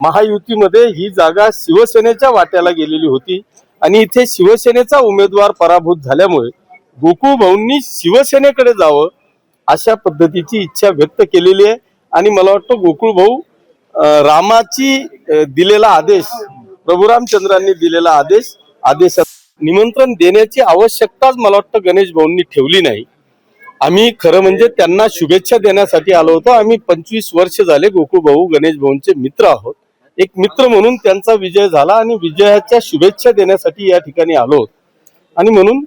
महायुतीमध्ये ही जागा शिवसेनेच्या वाट्याला गेलेली होती आणि इथे शिवसेनेचा उमेदवार पराभूत झाल्यामुळे गोकुळ भाऊंनी शिवसेनेकडे जावं अशा पद्धतीची इच्छा व्यक्त केलेली आहे। आणि मला वाटतं गोकुळ भाऊ रामाची दिलेला आदेश, प्रभू रामचंद्रांनी दिलेला आदेशात निमंत्रण देण्याची आवश्यकताच मला वाटतं गणेश भाऊंनी ठेवली नाही। आम्ही खरं म्हणजे त्यांना शुभेच्छा देण्यासाठी आलो होतो। आम्ही 25 वर्ष झाले गोकुळ भाऊ गणेश भाऊंचे मित्र आहोत। एक मित्र म्हणून त्यांचा विजय झाला आणि विजयाच्या शुभेच्छा देण्यासाठी या ठिकाणी आलो। आणि म्हणून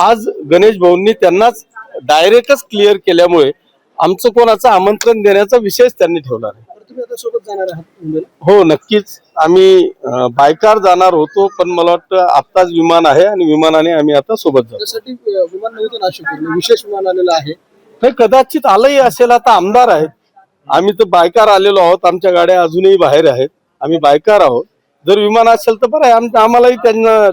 आज गणेश भाऊंनी त्यांनाच डायरेक्टच क्लिअर केल्यामुळे आमचं कोणाचं आमंत्रण देण्याचा विषयच त्यांनी ठेवला नाही। तुम्ही आता सोबत जाणार आहात? हो नक्कीच, आम्ही बायकार जाणार होतो, पण मला वाटतं आत्ताच विमान आहे आणि विमानाने आम्ही आता सोबत जातो। त्यासाठी विमान नव्हतं नाशिकवरून, विशेष विमान आलेलं आहे। हे कदाचित आलंही असेल, आता आमदार आहेत, आम्ही तर बायकार आलेलो आहोत, आमच्या गाड्या अजूनही बाहेर आहेत, आम्ही बायकार आहोत। जर विमान असेल तर बरं आहे, आम्हालाही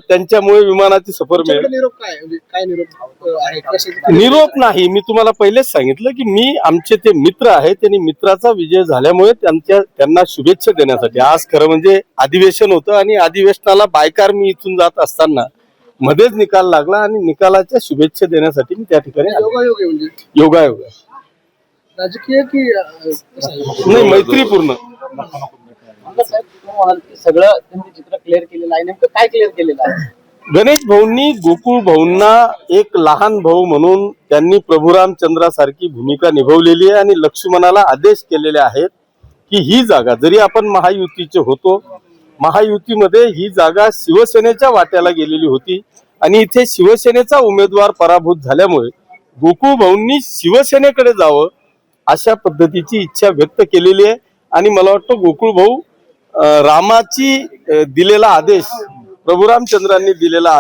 त्यांच्यामुळे विमानाची सफर मिळेल। निरोप काय म्हणजे काय निरोप आहे? निरोप नाही, मी तुम्हाला पहिलेच सांगितलं की मी आमचे ते मित्र आहेत, त्यांनी मित्राचा विजय झाल्यामुळे त्यांना शुभेच्छा देण्यासाठी आज खरं म्हणजे अधिवेशन होतं आणि अधिवेशनाला बायकार मी इथून जात असताना मध्येच निकाल लागला आणि निकालाच्या शुभेच्छा देण्यासाठी मी त्या ठिकाणी योगायोग आहे म्हणजे योगायोग राजकीय की नाही, मैत्रीपूर्ण। सगळं त्यांनी चित्र क्लिअर केलेलं आहे, नेमकं काय क्लिअर केलेलं आहे? गणेश भाऊंनी गोकुळ भाऊंना एक लहान भाऊ म्हणून त्यांनी प्रभू रामचंद्रासारखी भूमिका निभावलेली आहे आणि लक्ष्मणाला आदेश केलेले आहेत की ही जागा, जरी आपण महायुतीचे होतो, महायुतीमध्ये ही जागा शिवसेनेच्या वाट्याला गेलेली होती आणि इथे शिवसेनेचा उमेदवार पराभूत झाल्यामुळे गोकुळ भाऊंनी शिवसेनेकडे जावं अशा पद्धतीची इच्छा व्यक्त केलेली आहे। आणि मला वाटतं गोकुळ भाऊ रामाची दिलेला आदेश, प्रभू रामचंद्रांनी दिलेला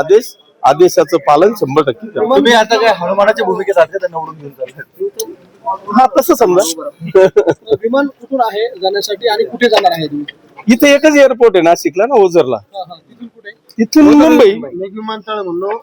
आदेशाचं पालन 100% करतो। तुम्ही आता काय हनुमानाच्या भूमिकेत आहात का निवडून घेऊन चाललाय? हा, तसं समजा। विमान कुठून आहे जाण्यासाठी आणि कुठे जाणार आहे तुम्ही? इथे एकच एअरपोर्ट आहे नाशिकला ना, ओझरला, तिथून कुठे? तिथून मुंबई विमानतळ म्हणलो